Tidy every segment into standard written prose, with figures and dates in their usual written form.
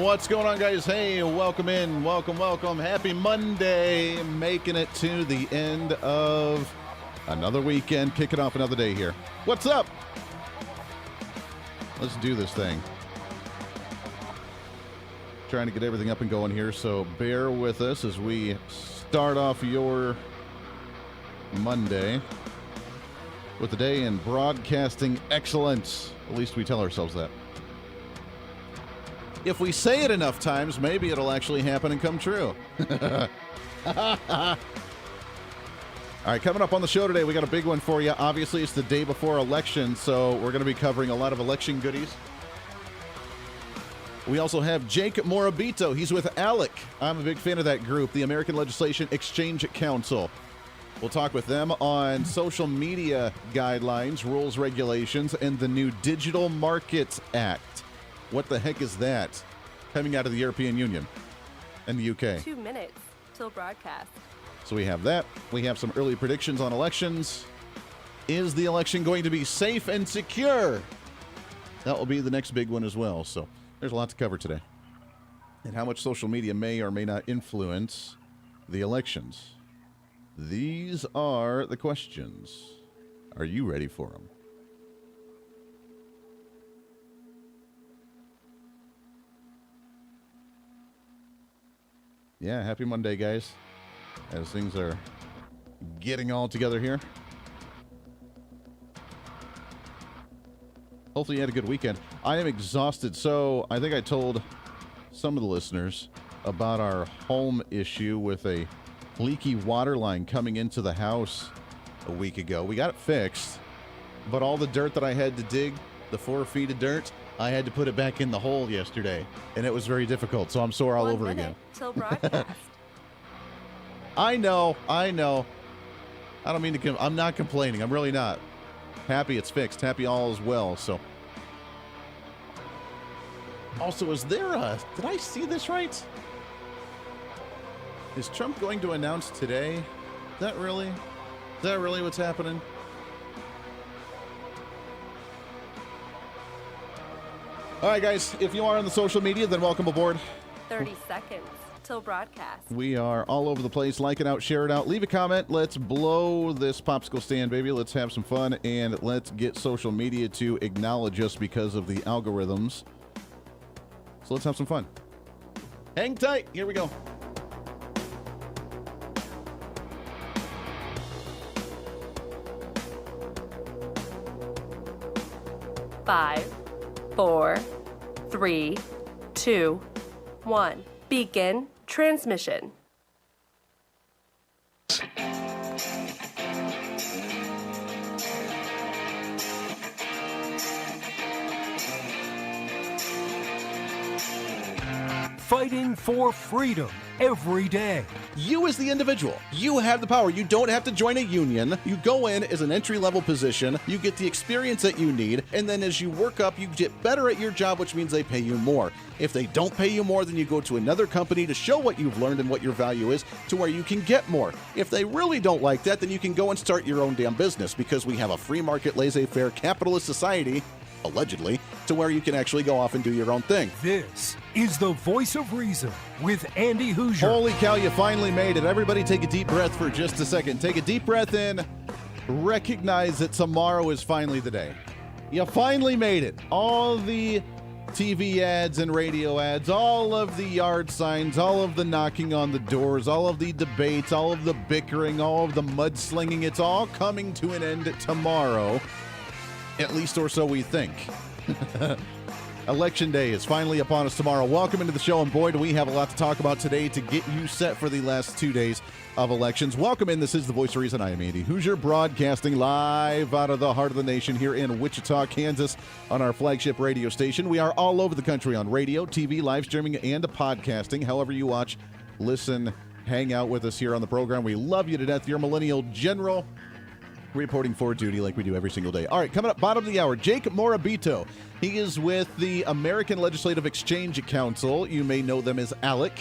What's going on, guys? Hey, welcome in. Welcome. Happy Monday. Making it to the end of another weekend. Kicking off another day here. What's up? Let's do this thing. Trying to get everything up and going here, so bear with us as we start off your Monday with the day in broadcasting excellence. At least we tell ourselves that. If we say it enough times, maybe it'll actually happen and come true. All right, coming up on the show today, we got a big one for you. Obviously, it's the day before election, so we're going to be covering a lot of election goodies. We also have Jake Morabito. He's with ALEC. I'm a big fan of that group, the American Legislation Exchange Council. We'll talk with them on social media guidelines, rules, regulations, and the new Digital Markets Act. What the heck is that? Coming out of the European Union and the UK. 2 minutes till broadcast. So we have that. We have some early predictions on elections. Is the election going to be safe and secure? That will be the next big one as well. So there's a lot to cover today. And how much social media may or may not influence the elections. These are the questions. Are you ready for them? Yeah, happy Monday, guys. As things are getting all together here. Hopefully you had a good weekend. I am exhausted. So I think I told some of the listeners about our home issue with a leaky water line coming into the house a week ago. We got it fixed, but all the dirt that I had to dig, the 4 feet of dirt, I had to put it back in the hole yesterday, and it was very difficult, so I'm sore all over again. Till broadcast. I know. I don't mean to I'm not complaining. I'm really not. Happy it's fixed. Happy all is well, so. Also, is there did I see this right? Is Trump going to announce today? Is that really what's happening? All right, guys, if you are on the social media, then welcome aboard. 30 seconds till broadcast. We are all over the place. Like it out, share it out, leave a comment. Let's blow this popsicle stand, baby. Let's have some fun, and let's get social media to acknowledge us because of the algorithms. So let's have some fun. Hang tight. Here we go. Five, 4, 3, 2, 1. Begin transmission. Fighting for freedom every day. You as the individual, you have the power. You don't have to join a union. You go in as an entry-level position. You get the experience that you need. And then as you work up, you get better at your job, which means they pay you more. If they don't pay you more, then you go to another company to show what you've learned and what your value is to where you can get more. If they really don't like that, then you can go and start your own damn business because we have a free market, laissez-faire, capitalist society, allegedly, to where you can actually go off and do your own thing. This is the Voice of Reason with Andy Hooser. Holy cow, you finally made it. Everybody take a deep breath for just a second. Take a deep breath in. Recognize that tomorrow is finally the day. You finally made it. All the TV ads and radio ads, all of the yard signs, all of the knocking on the doors, all of the debates, all of the bickering, all of the mudslinging, it's all coming to an end tomorrow. At least or so we think. Election day is finally upon us tomorrow. Welcome into the show, and boy, do we have a lot to talk about today to get you set for the last 2 days of elections. Welcome in. This is the Voice of Reason. I am Andy Hooser, broadcasting live out of the heart of the nation here in Wichita, Kansas, on our flagship radio station. We are all over the country on radio, TV, live streaming, and podcasting. However you watch, listen, hang out with us here on the program. We love you to death. Your Millennial General, reporting for duty like we do every single day. All right, coming up, bottom of the hour, Jake Morabito. He is with the American Legislative Exchange Council. You may know them as ALEC.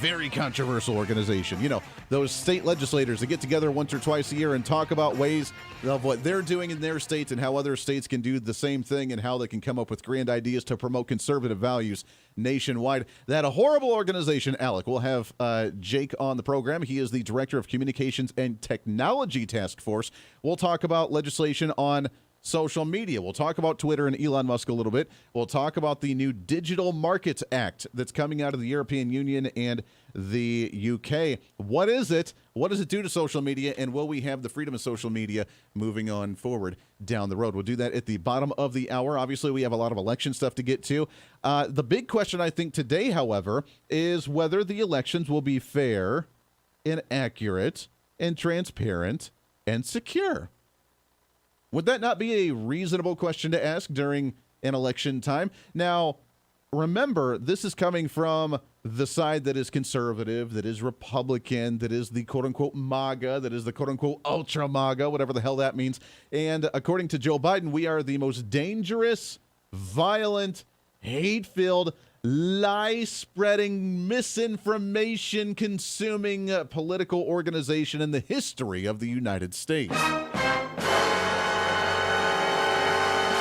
very controversial organization. You know, those state legislators that get together once or twice a year and talk about ways of what they're doing in their states and how other states can do the same thing and how they can come up with grand ideas to promote conservative values nationwide. That a horrible organization, Alec. We'll have Jake on the program. He is the Director of Communications and Technology Task Force. We'll talk about legislation on social media. We'll talk about Twitter and Elon Musk a little bit. We'll talk about the new Digital Markets Act that's coming out of the European Union and the UK. What is it? What does it do to social media? And will we have the freedom of social media moving on forward down the road? We'll do that at the bottom of the hour. Obviously, we have a lot of election stuff to get to. The big question, I think, today, however, is whether the elections will be fair and accurate and transparent and secure. Would that not be a reasonable question to ask during an election time? Now, remember, this is coming from the side that is conservative, that is Republican, that is the quote-unquote MAGA, that is the quote-unquote ultra-MAGA, whatever the hell that means. And according to Joe Biden, we are the most dangerous, violent, hate-filled, lie-spreading, misinformation-consuming political organization in the history of the United States.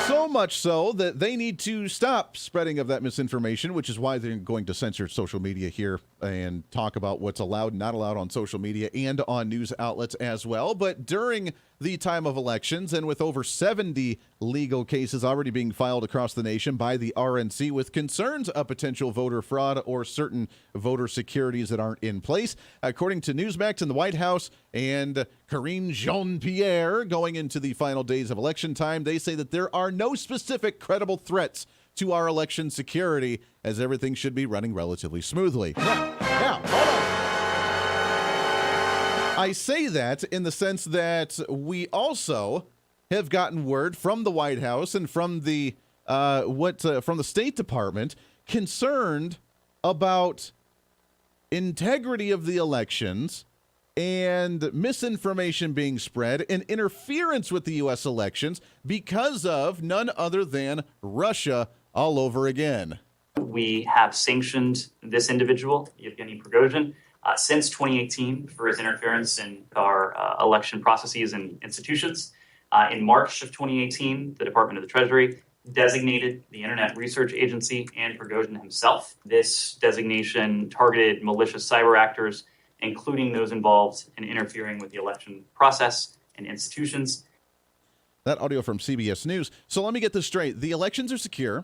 So much so that they need to stop spreading of that misinformation, which is why they're going to censor social media here and talk about what's allowed and not allowed on social media and on news outlets as well. But during the time of elections, and with over 70 legal cases already being filed across the nation by the RNC with concerns of potential voter fraud or certain voter securities that aren't in place, according to Newsmax in the White House and Karine Jean-Pierre, going into the final days of election time, they say that there are no specific credible threats to our election security, as everything should be running relatively smoothly. Now, hold on. I say that in the sense that we also have gotten word from the White House and from the from the State Department concerned about integrity of the elections and misinformation being spread and interference with the U.S. elections because of none other than Russia all over again. We have sanctioned this individual, Yevgeny Prigozhin, since 2018 for his interference in our election processes and institutions. In March of 2018, the Department of the Treasury designated the Internet Research Agency and Prigozhin himself. This designation targeted malicious cyber actors, including those involved in interfering with the election process and institutions. That audio from CBS News. So let me get this straight. The elections are secure.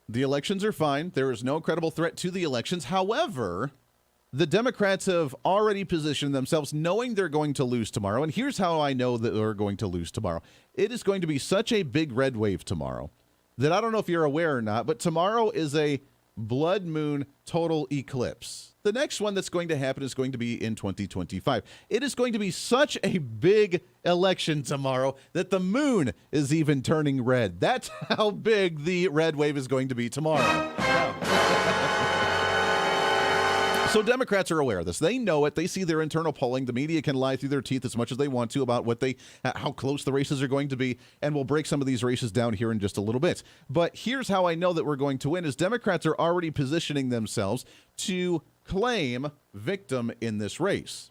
The elections are fine. There is no credible threat to the elections. However, the Democrats have already positioned themselves knowing they're going to lose tomorrow. And here's how I know that they're going to lose tomorrow. It is going to be such a big red wave tomorrow that I don't know if you're aware or not, but tomorrow is a blood moon total eclipse. The next one that's going to happen is going to be in 2025. It is going to be such a big election tomorrow that the moon is even turning red. That's how big the red wave is going to be tomorrow. So Democrats are aware of this. They know it. They see their internal polling. The media can lie through their teeth as much as they want to about how close the races are going to be, and we'll break some of these races down here in just a little bit. But here's how I know that we're going to win: is Democrats are already positioning themselves to claim victim in this race.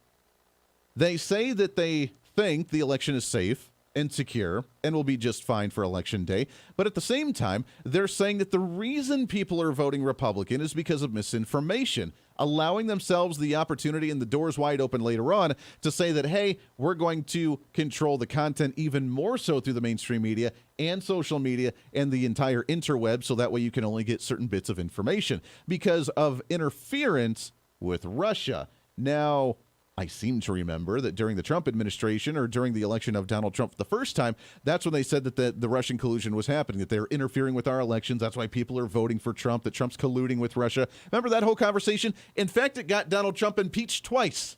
They say that they think the election is safe and secure and will be just fine for Election Day. But at the same time, they're saying that the reason people are voting Republican is because of misinformation, allowing themselves the opportunity and the doors wide open later on to say that, hey, we're going to control the content even more so through the mainstream media and social media and the entire interweb, so that way you can only get certain bits of information because of interference with Russia. Now, I seem to remember that during the Trump administration, or during the election of Donald Trump the first time, that's when they said that the Russian collusion was happening, that they're interfering with our elections. That's why people are voting for Trump, that Trump's colluding with Russia. Remember that whole conversation? In fact, it got Donald Trump impeached twice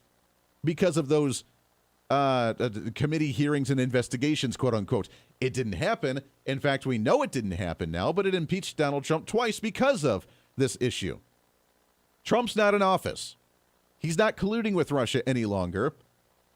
because of those committee hearings and investigations, quote unquote. It didn't happen. In fact, we know it didn't happen now, but it impeached Donald Trump twice because of this issue. Trump's not in office. He's not colluding with Russia any longer.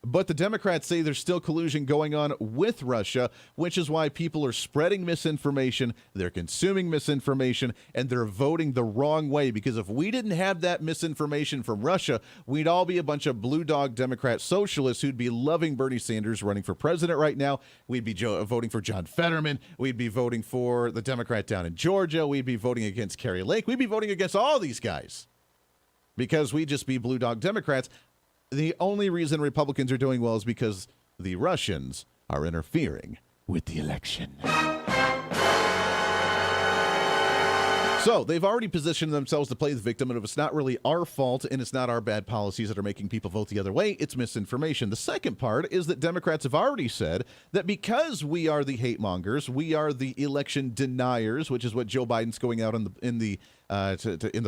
But the Democrats say there's still collusion going on with Russia, which is why people are spreading misinformation, they're consuming misinformation, and they're voting the wrong way. Because if we didn't have that misinformation from Russia, we'd all be a bunch of blue dog Democrat socialists who'd be loving Bernie Sanders running for president right now. We'd be voting for John Fetterman. We'd be voting for the Democrat down in Georgia. We'd be voting against Kerry Lake. We'd be voting against all these guys because we'd just be blue dog Democrats. The only reason Republicans are doing well is because the Russians are interfering with the election. So they've already positioned themselves to play the victim, and if it's not really our fault and it's not our bad policies that are making people vote the other way, it's misinformation. The second part is that Democrats have already said that because we are the hate mongers, we are the election deniers, which is what Joe Biden's going out in the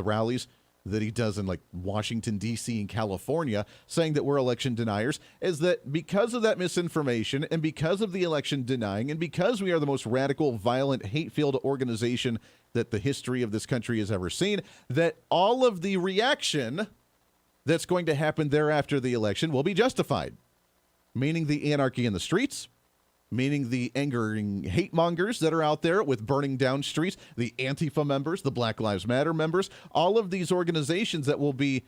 rallies that he does in like Washington, D.C. and California, saying that we're election deniers, is that because of that misinformation and because of the election denying and because we are the most radical, violent, hate-filled organization that the history of this country has ever seen, that all of the reaction that's going to happen thereafter the election will be justified, meaning the anarchy in the streets, meaning the angering hate mongers that are out there with burning down streets, the Antifa members, the Black Lives Matter members, all of these organizations that will be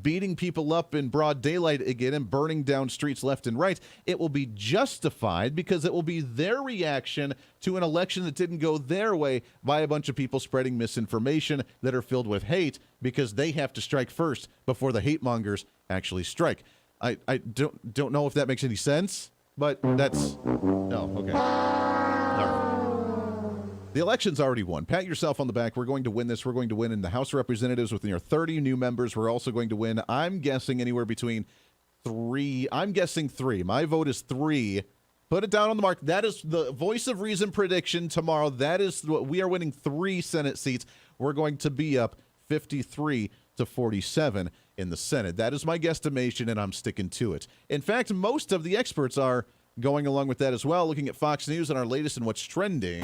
beating people up in broad daylight again and burning down streets left and right. It will be justified because it will be their reaction to an election that didn't go their way by a bunch of people spreading misinformation that are filled with hate because they have to strike first before the hate mongers actually strike. I don't know if that makes any sense. But that's... Oh, okay. All right. The election's already won. Pat yourself on the back. We're going to win this. We're going to win in the House of Representatives with near 30 new members. We're also going to win, I'm guessing, anywhere between 3. I'm guessing 3. My vote is 3. Put it down on the mark. That is the Voice of Reason prediction tomorrow. That is what we are winning 3 Senate seats. We're going to be up 53 to 47 in the Senate. That is my guesstimation, and I'm sticking to it. In fact, most of the experts are going along with that as well, looking at Fox News and our latest and what's trending.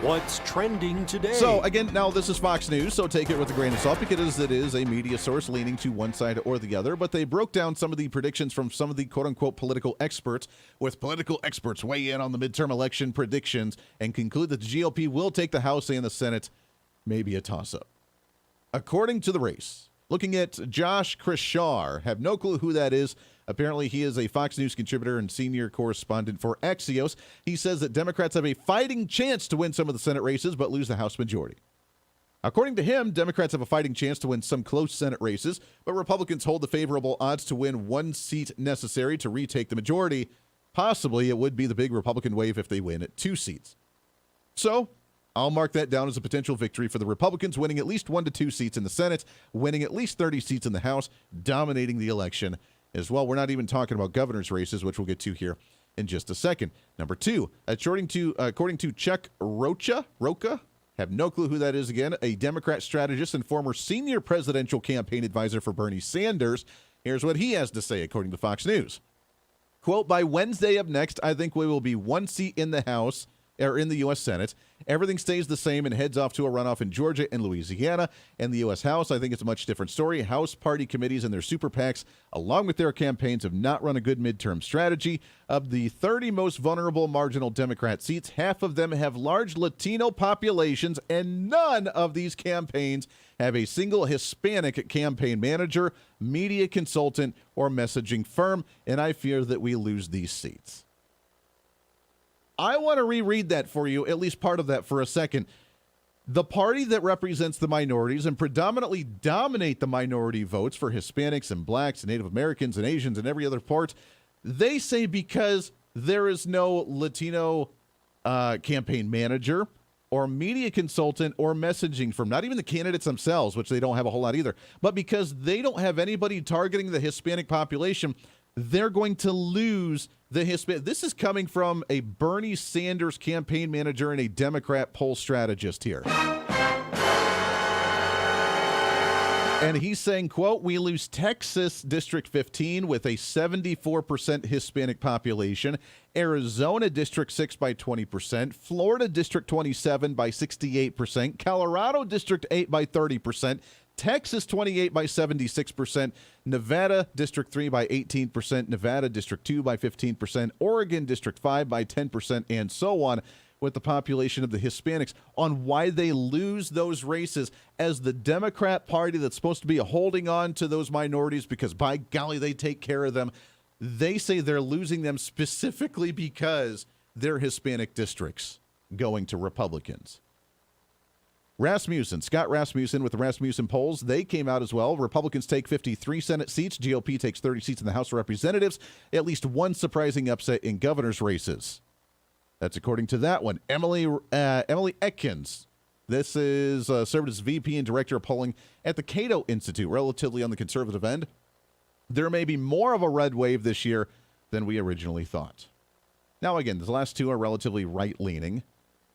What's trending today? So, again, now this is Fox News, so take it with a grain of salt because it is a media source leaning to one side or the other, but they broke down some of the predictions from some of the quote-unquote political experts, with political experts weigh in on the midterm election predictions and conclude that the GOP will take the House and the Senate, maybe a toss-up. According to the race, looking at Josh Krishar, have no clue who that is. Apparently, he is a Fox News contributor and senior correspondent for Axios. He says that Democrats have a fighting chance to win some of the Senate races, but lose the House majority. According to him, Democrats have a fighting chance to win some close Senate races, but Republicans hold the favorable odds to win 1 seat necessary to retake the majority. Possibly, it would be the big Republican wave if they win at 2 seats. So, I'll mark that down as a potential victory for the Republicans, winning at least 1 to 2 seats in the Senate, winning at least 30 seats in the House, dominating the election as well. We're not even talking about governor's races, which we'll get to here in just a second. Number 2, according to Chuck Rocha, have no clue who that is again, a Democrat strategist and former senior presidential campaign advisor for Bernie Sanders. Here's what he has to say, according to Fox News. Quote, by Wednesday of next, I think we will be 1 seat in the House, or in the U.S. Senate. Everything stays the same and heads off to a runoff in Georgia and Louisiana. And the U.S. House, I think it's a much different story. House party committees and their super PACs, along with their campaigns, have not run a good midterm strategy. Of the 30 most vulnerable marginal Democrat seats, half of them have large Latino populations, and none of these campaigns have a single Hispanic campaign manager, media consultant, or messaging firm. And I fear that we lose these seats. I want to reread that for you, at least part of that for a second. The party that represents the minorities and predominantly dominate the minority votes for Hispanics and blacks and Native Americans and Asians and every other part, they say because there is no Latino campaign manager or media consultant or messaging firm, not even the candidates themselves, which they don't have a whole lot either, but because they don't have anybody targeting the Hispanic population, they're going to lose the Hispanic. This is coming from a Bernie Sanders campaign manager and a Democrat poll strategist here. And he's saying, quote, we lose Texas District 15 with a 74% Hispanic population, Arizona District 6 by 20%, Florida District 27 by 68%, Colorado District 8 by 30%, Texas 28 by 76%, Nevada District 3 by 18%, Nevada District 2 by 15%, Oregon District 5 by 10%, and so on, with the population of the Hispanics on why they lose those races as the Democrat Party that's supposed to be holding on to those minorities because, by golly, they take care of them. They say they're losing them specifically because they're Hispanic districts going to Republicans. Scott Rasmussen with the Rasmussen polls, they came out as well. Republicans take 53 Senate seats. GOP takes 30 seats in the House of Representatives. At least one surprising upset in governor's races. That's according to that one. Emily Atkins. This is served as VP and Director of Polling at the Cato Institute, relatively on the conservative end. There may be more of a red wave this year than we originally thought. Now, again, the last two are relatively right-leaning.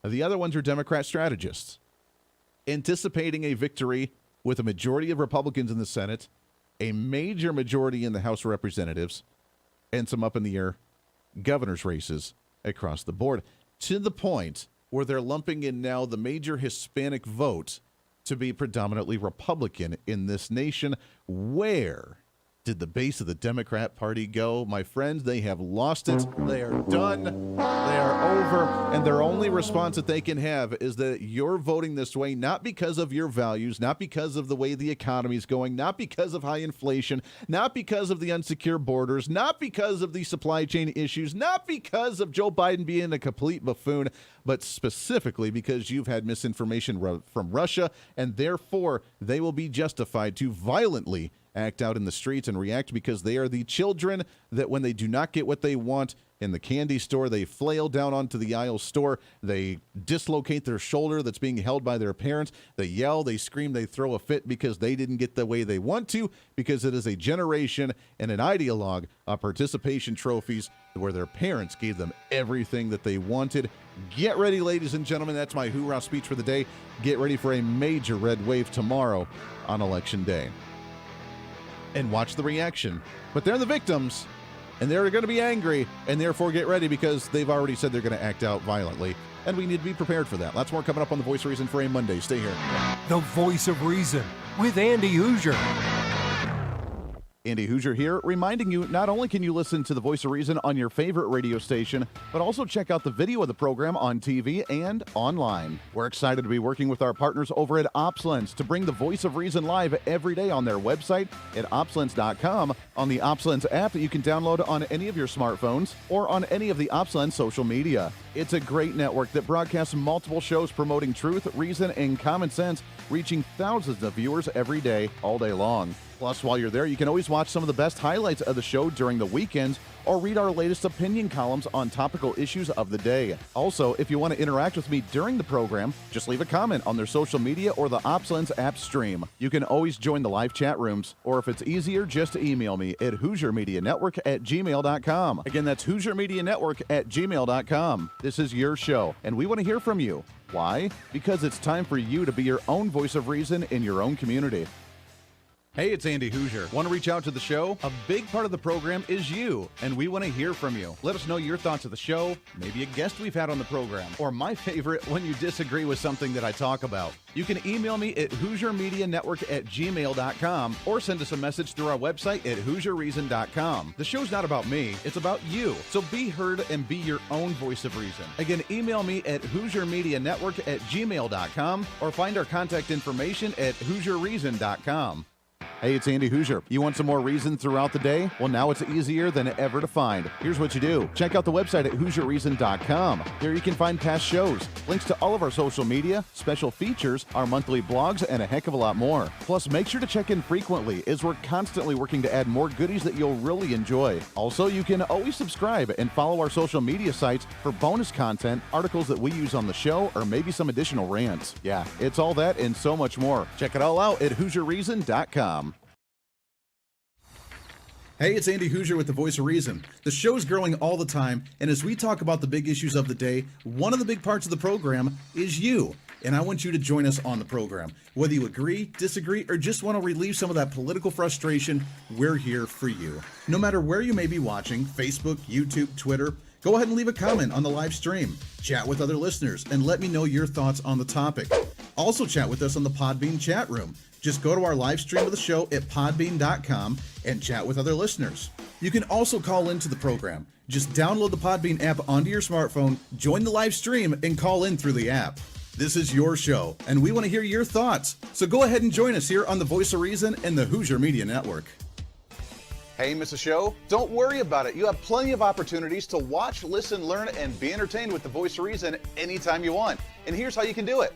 The other ones are Democrat strategists, anticipating a victory with a majority of Republicans in the Senate, a major majority in the House of Representatives, and some up-in-the-air governor's races across the board, to the point where they're lumping in now the major Hispanic vote to be predominantly Republican in this nation. Where did the base of the Democrat Party go? My friends, they have lost it. They are done. They are over. And their only response that they can have is that you're voting this way not because of your values, not because of the way the economy is going, not because of high inflation, not because of the unsecure borders, not because of the supply chain issues, not because of Joe Biden being a complete buffoon, but specifically because you've had misinformation from Russia, and therefore they will be justified to violently act out in the streets and react because they are the children that when they do not get what they want in the candy store, they flail down onto the aisle store, they dislocate their shoulder that's being held by their parents, they yell, they scream, they throw a fit because they didn't get the way they want to, because it is a generation and an ideologue of participation trophies where their parents gave them everything that they wanted. Get ready, ladies and gentlemen. That's my hoorah speech for the day. Get ready for a major red wave tomorrow on Election Day. And watch the reaction. But they're the victims, and they're going to be angry, and therefore get ready because they've already said they're going to act out violently, and we need to be prepared for that. Lots more coming up on The Voice of Reason for a Monday. Stay here. The Voice of Reason with Andy Hooser. Andy Hooser here, reminding you not only can you listen to The Voice of Reason on your favorite radio station, but also check out the video of the program on TV and online. We're excited to be working with our partners over at OpsLens to bring The Voice of Reason live every day on their website at opslens.com, on the OpsLens app that you can download on any of your smartphones, or on any of the OpsLens social media. It's a great network that broadcasts multiple shows promoting truth, reason, and common sense, reaching thousands of viewers every day, all day long. Plus, while you're there, you can always watch some of the best highlights of the show during the weekends or read our latest opinion columns on topical issues of the day. Also, if you want to interact with me during the program, just leave a comment on their social media or the OpsLens app stream. You can always join the live chat rooms, or if it's easier, just email me at HooserMediaNetwork@gmail.com. Again, that's HooserMediaNetwork@gmail.com. This is your show, and we want to hear from you. Why? Because it's time for you to be your own voice of reason in your own community. Hey, it's Andy Hooser. Want to reach out to the show? A big part of the program is you, and we want to hear from you. Let us know your thoughts of the show, maybe a guest we've had on the program, or my favorite, when you disagree with something that I talk about. You can email me at HooserMediaNetwork@gmail.com or send us a message through our website at HooserReason.com. The show's not about me, it's about you. So be heard and be your own voice of reason. Again, email me at HooserMediaNetwork@gmail.com or find our contact information at HooserReason.com. Hey, it's Andy Hooser. You want some more reason throughout the day? Well, now it's easier than ever to find. Here's what you do. Check out the website at HooserReason.com. Here you can find past shows, links to all of our social media, special features, our monthly blogs, and a heck of a lot more. Plus, make sure to check in frequently as we're constantly working to add more goodies that you'll really enjoy. Also, you can always subscribe and follow our social media sites for bonus content, articles that we use on the show, or maybe some additional rants. Yeah, it's all that and so much more. Check it all out at HooserReason.com. Hey, it's Andy Hooser with The Voice of Reason. The show's growing all the time, and as we talk about the big issues of the day, one of the big parts of the program is you. And I want you to join us on the program. Whether you agree, disagree, or just want to relieve some of that political frustration, we're here for you. No matter where you may be watching, Facebook, YouTube, Twitter, go ahead and leave a comment on the live stream. Chat with other listeners and let me know your thoughts on the topic. Also chat with us on the Podbean chat room. Just go to our live stream of the show at podbean.com and chat with other listeners. You can also call into the program. Just download the Podbean app onto your smartphone, join the live stream, and call in through the app. This is your show, and we want to hear your thoughts. So go ahead and join us here on the Voice of Reason and the Hooser Media Network. Hey, miss a show? Don't worry about it. You have plenty of opportunities to watch, listen, learn, and be entertained with the Voice of Reason anytime you want. And here's how you can do it.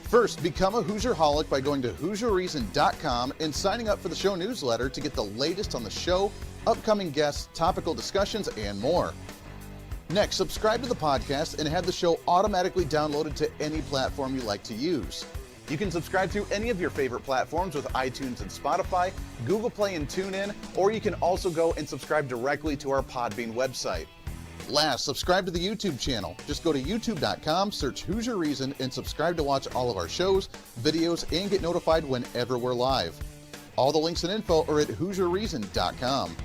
First, become a Hooserholic by going to HooserReason.com and signing up for the show newsletter to get the latest on the show, upcoming guests, topical discussions, and more. Next, subscribe to the podcast and have the show automatically downloaded to any platform you like to use. You can subscribe through any of your favorite platforms with iTunes and Spotify, Google Play and TuneIn, or you can also go and subscribe directly to our Podbean website. Last, subscribe to the YouTube channel. Just go to youtube.com, search Hooser Reason, and subscribe to watch all of our shows, videos, and get notified whenever we're live. All the links and info are at HooserReason.com.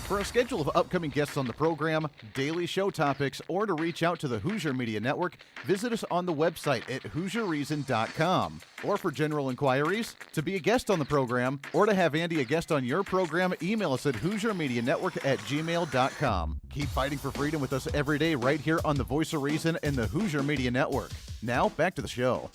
For a schedule of upcoming guests on the program, daily show topics, or to reach out to the Hooser Media Network, visit us on the website at HooserReason.com. Or for general inquiries, to be a guest on the program, or to have Andy a guest on your program, email us at HooserMediaNetwork@gmail.com. Keep fighting for freedom with us every day right here on the Voice of Reason and the Hooser Media Network. Now, back to the show.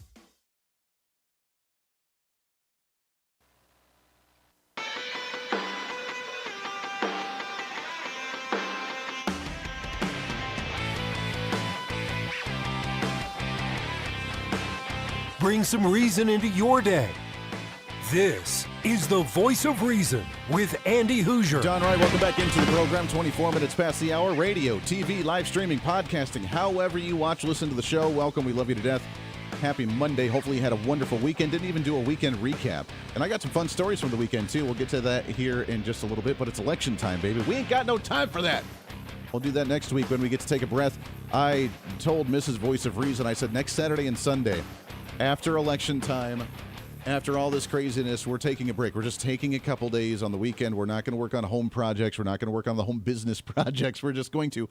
Bring some reason into your day. This is the Voice of Reason with Andy Hooser. John Wright, welcome back into the program. 24 minutes past the hour. Radio, TV, live streaming, podcasting, however you watch, listen to the show. Welcome. We love you to death. Happy Monday. Hopefully you had a wonderful weekend. Didn't even do a weekend recap. And I got some fun stories from the weekend, too. We'll get to that here in just a little bit, but it's election time, baby. We ain't got no time for that. We'll do that next week when we get to take a breath. I told Mrs. Voice of Reason, I said next Saturday and Sunday, after election time, after all this craziness, we're taking a break. We're just taking a couple days on the weekend. We're not going to work on home projects. We're not going to work on the home business projects. We're just going to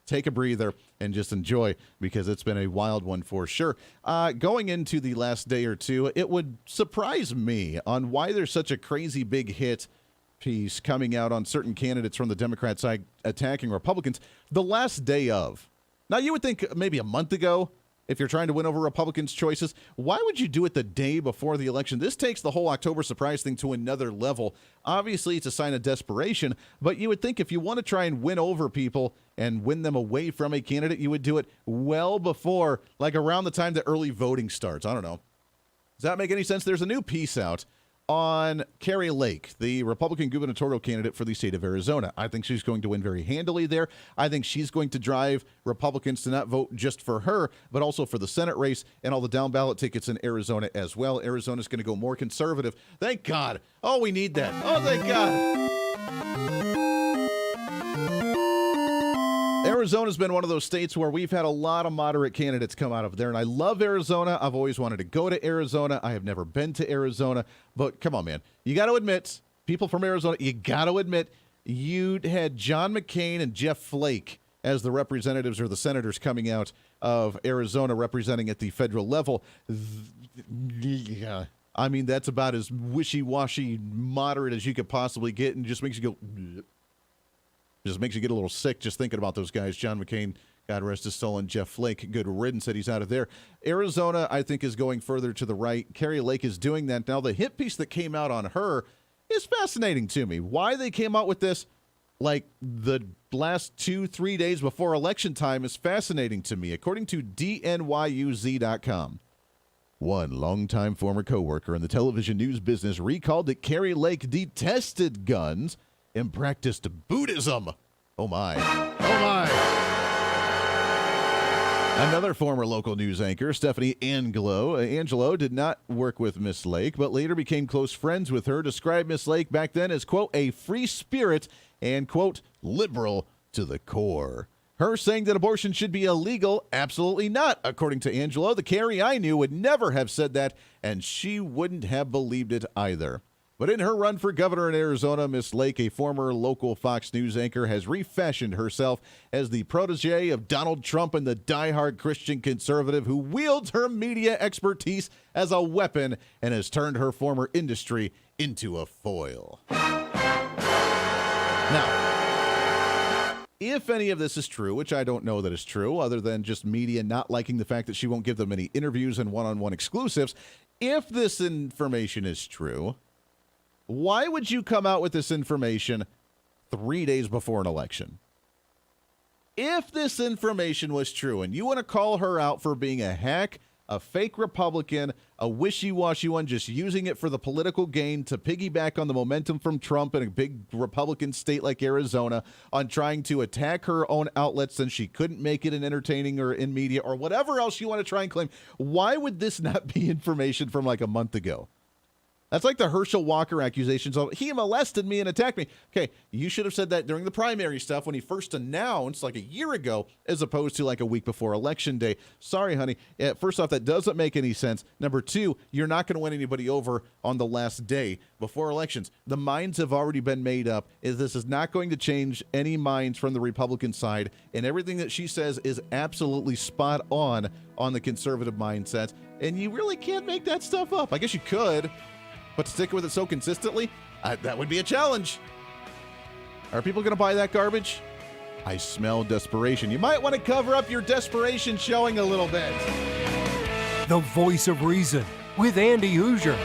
take a breather and just enjoy, because it's been a wild one for sure. Going into the last day or two, it would surprise me on why there's such a crazy big hit piece coming out on certain candidates from the Democrat side attacking Republicans the last day of. Now, you would think maybe a month ago, if you're trying to win over Republicans' choices, why would you do it the day before the election? This takes the whole October surprise thing to another level. Obviously, it's a sign of desperation, but you would think if you want to try and win over people and win them away from a candidate, you would do it well before, like around the time the early voting starts. I don't know. Does that make any sense? There's a new piece out on Kari Lake, the Republican gubernatorial candidate for the state of Arizona. I think she's going to win very handily there. I think she's going to drive Republicans to not vote just for her, but also for the Senate race and all the down-ballot tickets in Arizona as well. Arizona's going to go more conservative. Thank God. Oh, we need that. Oh, thank God. Arizona's been one of those states where we've had a lot of moderate candidates come out of there, and I love Arizona. I've always wanted to go to Arizona. I have never been to Arizona, but come on, man. You got to admit, people from Arizona, you got to admit, you had John McCain and Jeff Flake as the representatives or the senators coming out of Arizona representing at the federal level. I mean, that's about as wishy-washy moderate as you could possibly get, and just makes you go... Just makes you get a little sick just thinking about those guys. John McCain, God rest his soul, and Jeff Flake. Good riddance that he's out of there. Arizona, I think, is going further to the right. Kari Lake is doing that. Now, the hit piece that came out on her is fascinating to me. Why they came out with this, like, the last 2-3 days before election time is fascinating to me. According to DNYUZ.com, one longtime former coworker in the television news business recalled that Kari Lake detested guns and practiced Buddhism. Oh, my. Oh, my. Another former local news anchor, Stephanie Angelo, did not work with Miss Lake, but later became close friends with her, described Miss Lake back then as, quote, a free spirit and, quote, liberal to the core. Her saying that abortion should be illegal, absolutely not. According to Angelo, the Kari I knew would never have said that, and she wouldn't have believed it either. But in her run for governor in Arizona, Miss Lake, a former local Fox News anchor, has refashioned herself as the protege of Donald Trump and the diehard Christian conservative who wields her media expertise as a weapon and has turned her former industry into a foil. Now, if any of this is true, which I don't know that is true, other than just media not liking the fact that she won't give them any interviews and one-on-one exclusives, if this information is true, why would you come out with this information 3 days before an election? If this information was true and you want to call her out for being a hack, a fake Republican, a wishy-washy one, just using it for the political gain to piggyback on the momentum from Trump in a big Republican state like Arizona on trying to attack her own outlets since she couldn't make it in entertaining or in media or whatever else you want to try and claim, why would this not be information from like a month ago? That's like the Herschel Walker accusations of he molested me and attacked me. Okay, you should have said that during the primary stuff when he first announced like a year ago as opposed to like a week before Election Day. Sorry, honey. First off, that doesn't make any sense. Number two, you're not going to win anybody over on the last day before elections. The minds have already been made up. This is not going to change any minds from the Republican side, and everything that she says is absolutely spot on the conservative mindset, and you really can't make that stuff up. I guess you could. But to stick with it so consistently, that would be a challenge. Are people going to buy that garbage? I smell desperation. You might want to cover up your desperation showing a little bit. The Voice of Reason with Andy Hooser.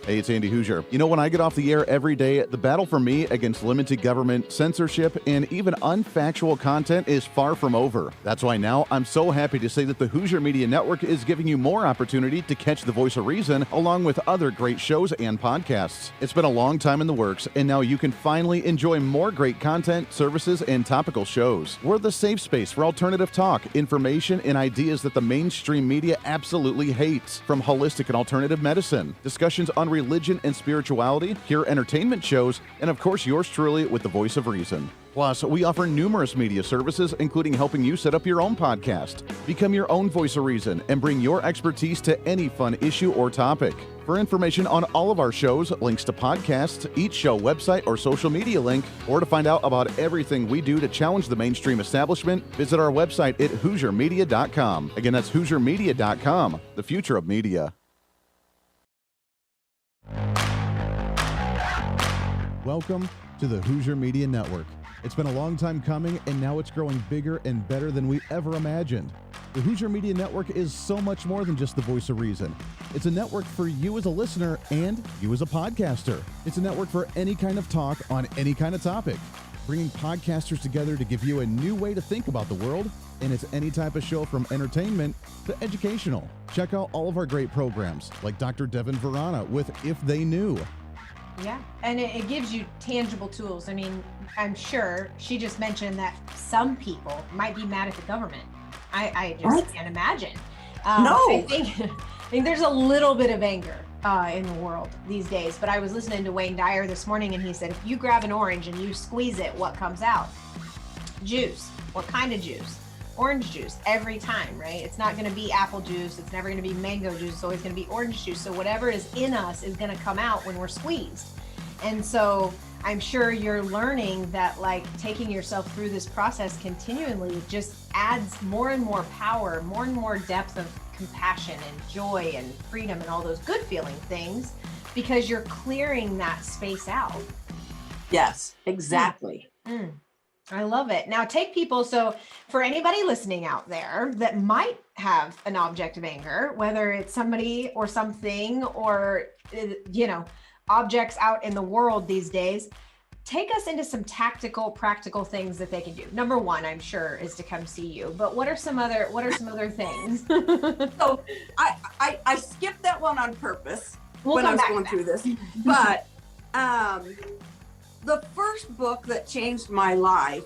Hey, it's Andy Hooser. You know, when I get off the air every day, the battle for me against limited government, censorship, and even unfactual content is far from over. That's why now I'm so happy to say that the Hooser Media Network is giving you more opportunity to catch the Voice of Reason along with other great shows and podcasts. It's been a long time in the works, and now you can finally enjoy more great content, services, and topical shows. We're the safe space for alternative talk, information, and ideas that the mainstream media absolutely hates. From holistic and alternative medicine, discussions on religion and spirituality, pure entertainment shows, and of course yours truly with the Voice of Reason. Plus, we offer numerous media services, including helping you set up your own podcast. Become your own Voice of Reason and bring your expertise to any fun issue or topic. For information on all of our shows, links to podcasts, each show website or social media link, or to find out about everything we do to challenge the mainstream establishment, visit our website at HooserMedia.com. Again, that's HooserMedia.com, the future of media. Welcome to the Hooser Media Network. It's been a long time coming, and now it's growing bigger and better than we ever imagined. The Hooser Media Network is so much more than just the Voice of Reason. It's a network for you as a listener and you as a podcaster. It's a network for any kind of talk on any kind of topic, bringing podcasters together to give you a new way to think about the world, and it's any type of show from entertainment to educational. Check out all of our great programs, like Dr. Devin Verana with If They Knew. Yeah, and it gives you tangible tools. I mean, I'm sure she just mentioned that some people might be mad at the government. I just can't imagine. No. I think there's a little bit of anger in the world these days, but I was listening to Wayne Dyer this morning, and he said, if you grab an orange and you squeeze it, what comes out? Juice. What kind of juice? Orange juice every time, right? It's not going to be apple juice. It's never going to be mango juice. It's always going to be orange juice. So whatever is in us is going to come out when we're squeezed. And so I'm sure you're learning that, like, taking yourself through this process continually just adds more and more power, more and more depth of compassion and joy and freedom and all those good feeling things, because you're clearing that space out. Yes, exactly. I love it. Now take people, so for anybody listening out there that might have an object of anger, whether it's somebody or something or, objects out in the world these days, take us into some tactical, practical things that they can do. Number one, I'm sure, is to come see you, but what are some other things? So I skipped that one on purpose when I was going through this, but the first book that changed my life,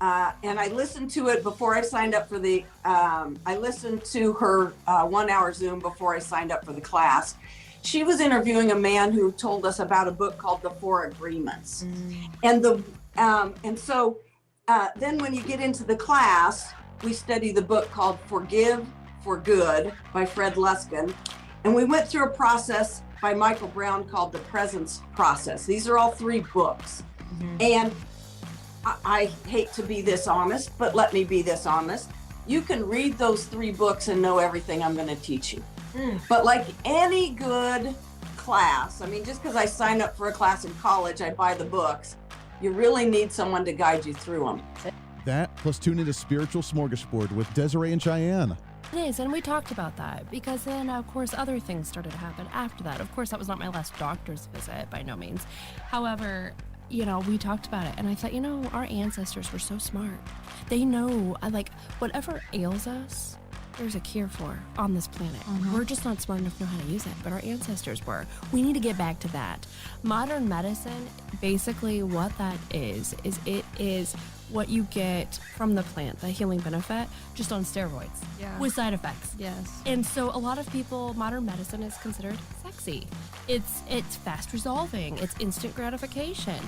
and I listened to it before I signed up for I listened to her 1 hour Zoom before I signed up for the class. She was interviewing a man who told us about a book called The Four Agreements. And so then when you get into the class, we study the book called Forgive for Good by Fred Luskin. And we went through a process by Michael Brown called the Presence Process. These are all 3 books. And I hate to be this honest, but let me be this honest. You can read those 3 books and know everything I'm going to teach you. But like any good class, I mean, just because I signed up for a class in college, I buy the books. You really need someone to guide you through them. That plus tune into Spiritual Smorgasbord with Desiree and Cheyenne. It is, and we talked about that because then, of course, other things started to happen after that. Of course, that was not my last doctor's visit by no means. However, you know, we talked about it, and I thought, you know, our ancestors were so smart. They know, like, whatever ails us, there's a cure for on this planet. We're just not smart enough to know how to use it, but our ancestors were. We need to get back to that. Modern medicine, basically what that is it is what you get from the plant, the healing benefit, just on steroids with side effects. Yes. And so a lot of people, modern medicine is considered sexy. It's fast resolving. It's instant gratification.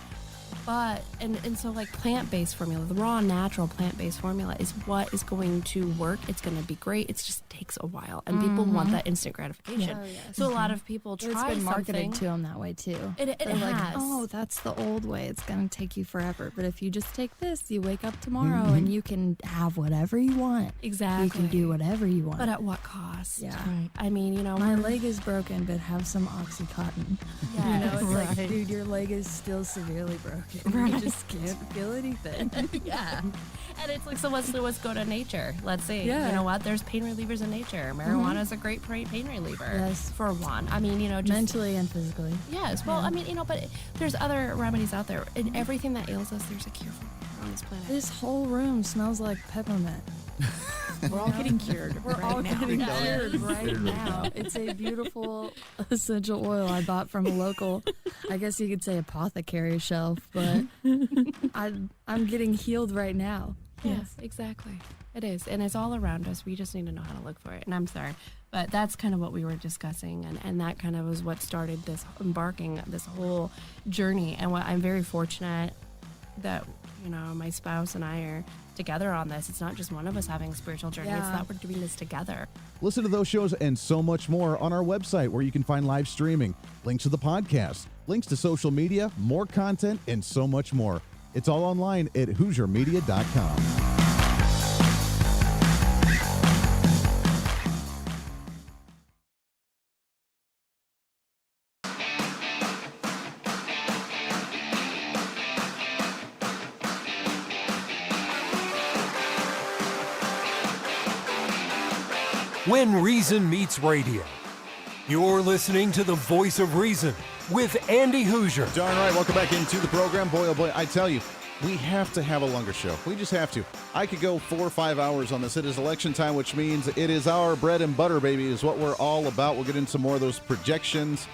But, and so like plant-based formula, the raw, natural plant-based formula is what is going to work. It's going to be great. It just takes a while. And people want that instant gratification. Oh, yes. So a lot of people try It's been marketed something. to them that way too. It They're like, has. oh, that's the old way. It's going to take you forever. But if you just take this, you wake up tomorrow and you can have whatever you want. Exactly. You can do whatever you want. But at what cost? Yeah. I mean, you know, My leg is broken, but have some Oxycontin. Yes. You know, it's like, Right. dude, your leg is still severely broken. You just can't feel anything. yeah. And it's like, so let's go to nature. Let's see. Yeah. You know what? There's pain relievers in nature. Marijuana is a great pain reliever. Yes. For one. I mean, you know, just Mentally and physically. yes. Well, I mean, you know, but there's other remedies out there. And everything that ails us, there's a cure for on this planet. This whole room smells like peppermint. We're all getting cured. We're all now. getting cured right now. It's a beautiful essential oil I bought from a local, I guess you could say apothecary shelf, but I'm getting healed right now. Yes, exactly. It is. And it's all around us. We just need to know how to look for it. And I'm sorry, but that's kind of what we were discussing. And that kind of was what started this this whole journey. And what I'm very fortunate that, you know, my spouse and I are together on this. It's not just one of us having a spiritual journey. It's Yeah. that we're doing this together. Listen to those shows and so much more on our website where you can find live streaming, links to the podcast, links to social media, more content, and so much more. It's all online at HooserMedia.com. When Reason Meets Radio. You're listening to the Voice of Reason with Andy Hooser. Darn right. Welcome back into the program. Boy, oh boy, I tell you, we have to have a longer show. We just have to. I could go 4 or 5 hours on this. It is election time, which means it is our bread and butter, baby, is what we're all about. We'll get into more of those projections,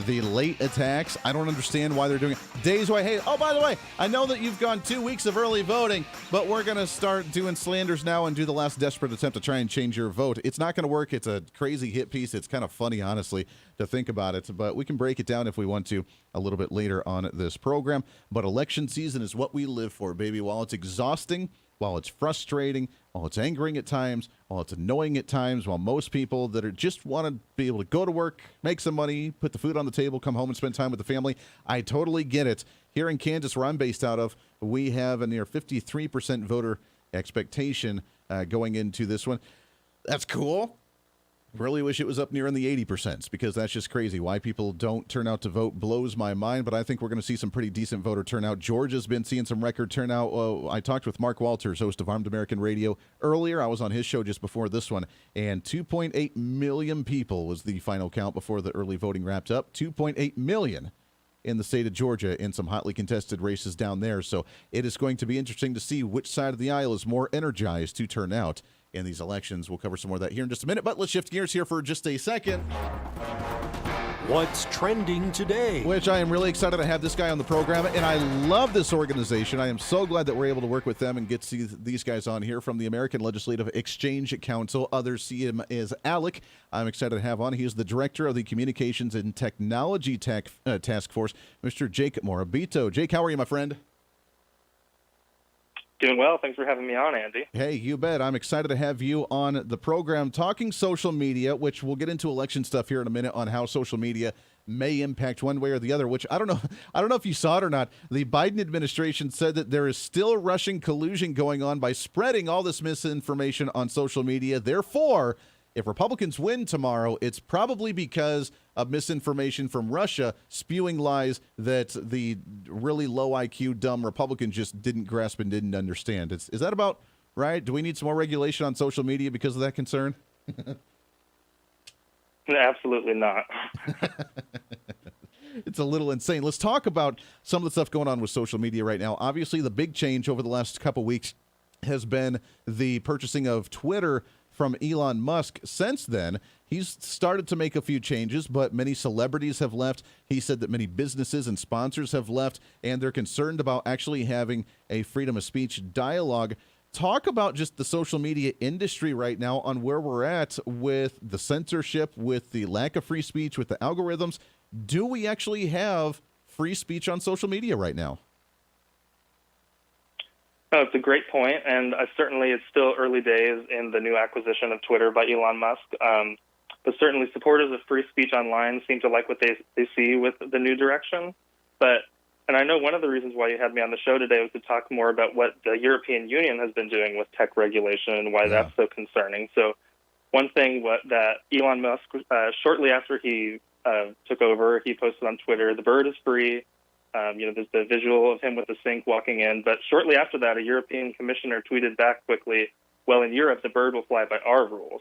the late attacks. I don't understand why they're doing it. Days why, hey, oh, by the way, I know that you've gone 2 weeks of early voting, but we're going to start doing slanders now and do the last desperate attempt to try and change your vote. It's not going to work. It's a crazy hit piece. It's kind of funny, honestly, to think about it, but we can break it down if we want to a little bit later on this program. But election season is what we live for, baby. While it's exhausting, while it's frustrating, while it's angering at times, while it's annoying at times, while most people that are just want to be able to go to work, make some money, put the food on the table, come home and spend time with the family, I totally get it. Here in Kansas, where I'm based out of, we have a near 53% voter expectation going into this one. That's cool. Really wish it was up near in the 80% because that's just crazy. Why people don't turn out to vote blows my mind, but I think we're going to see some pretty decent voter turnout. Georgia's been seeing some record turnout. I talked with Mark Walters, host of Armed American Radio, earlier. I was on his show just before this one, and 2.8 million people was the final count before the early voting wrapped up. 2.8 million in the state of Georgia in some hotly contested races down there. So it is going to be interesting to see which side of the aisle is more energized to turn out in these elections. We'll cover some more of that here in just a minute, but let's shift gears here for just a second. What's trending today? Which I am really excited to have this guy on the program, and I love this organization. I am so glad that we're able to work with them and get to see these guys on here from the American Legislative Exchange Council. Others see him as ALEC. I'm excited to have on. He is the director of the Communications and Technology Task Force, Mr. Jake Morabito. Jake, how are you, my friend? Doing well. Thanks for having me on, Andy. Hey, you bet. I'm excited to have you on the program talking social media, which we'll get into election stuff here in a minute on how social media may impact one way or the other, which I don't know if you saw it or not. The Biden administration said that there is still Russian collusion going on by spreading all this misinformation on social media. Therefore, if Republicans win tomorrow, it's probably because of misinformation from Russia spewing lies that the really low IQ, dumb Republicans just didn't grasp and didn't understand. Is that about right? Do we need some more regulation on social media because of that concern? Absolutely not. It's a little insane. Let's talk about some of the stuff going on with social media right now. Obviously, the big change over the last couple weeks has been the purchasing of Twitter from Elon Musk. Since then, he's started to make a few changes, but many celebrities have left. He said that many businesses and sponsors have left, and they're concerned about actually having a freedom of speech dialogue. Talk about just the social media industry right now on where we're at with the censorship, with the lack of free speech, with the algorithms. Do we actually have free speech on social media right now? No, it's a great point, and certainly it's still early days in the new acquisition of Twitter by Elon Musk. But certainly supporters of free speech online seem to like what they see with the new direction. And I know one of the reasons why you had me on the show today was to talk more about what the European Union has been doing with tech regulation and why that's so concerning. So one thing that Elon Musk, shortly after he took over, he posted on Twitter, "The bird is free." There's the visual of him with the sink walking in. But shortly after that, a European commissioner tweeted back quickly, "Well, in Europe, the bird will fly by our rules."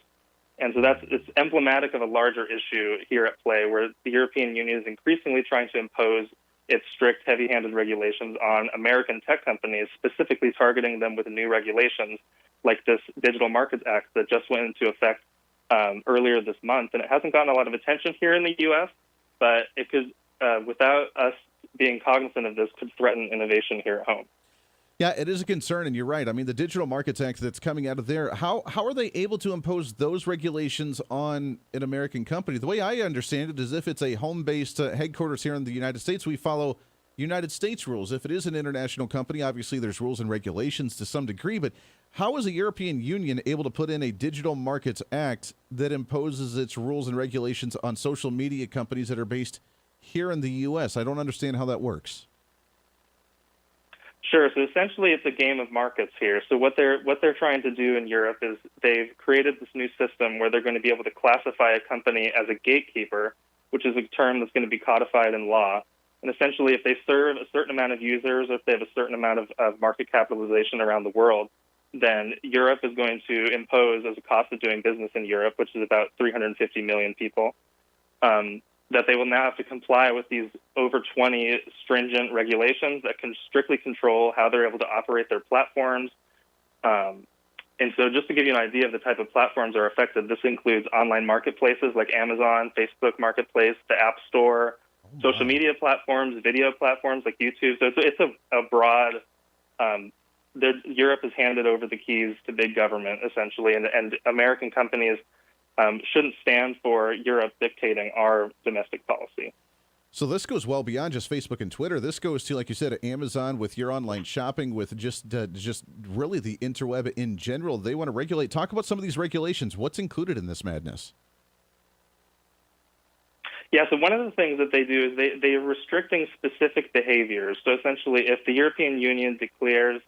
And so it's emblematic of a larger issue here at play, where the European Union is increasingly trying to impose its strict, heavy-handed regulations on American tech companies, specifically targeting them with new regulations like this Digital Markets Act that just went into effect earlier this month. And it hasn't gotten a lot of attention here in the U.S., but it could, without us being cognizant of this, could threaten innovation here at home. Yeah, it is a concern, and you're right. I mean, the Digital Markets Act that's coming out of there, how are they able to impose those regulations on an American company? The way I understand it is if it's a home-based headquarters here in the United States, we follow United States rules. If it is an international company, obviously there's rules and regulations to some degree, but how is the European Union able to put in a Digital Markets Act that imposes its rules and regulations on social media companies that are based here in the U.S.? I don't understand how that works. Sure. So essentially, it's a game of markets here. So what they're trying to do in Europe is they've created this new system where they're going to be able to classify a company as a gatekeeper, which is a term that's going to be codified in law. And essentially, if they serve a certain amount of users, or if they have a certain amount of market capitalization around the world, then Europe is going to impose, as a cost of doing business in Europe, which is about 350 million people, that they will now have to comply with these over 20 stringent regulations that can strictly control how they're able to operate their platforms. And so just to give you an idea of the type of platforms that are affected, this includes online marketplaces like Amazon, Facebook Marketplace, the App Store, social media platforms, video platforms like YouTube. So it's a broad, Europe has handed over the keys to big government, essentially, and American companies shouldn't stand for Europe dictating our domestic policy. So this goes well beyond just Facebook and Twitter. This goes to, like you said, Amazon with your online shopping, with just really the interweb in general. They want to regulate. Talk about some of these regulations. What's included in this madness? Yeah, so one of the things that they do is they are restricting specific behaviors. So essentially, if the European Union declares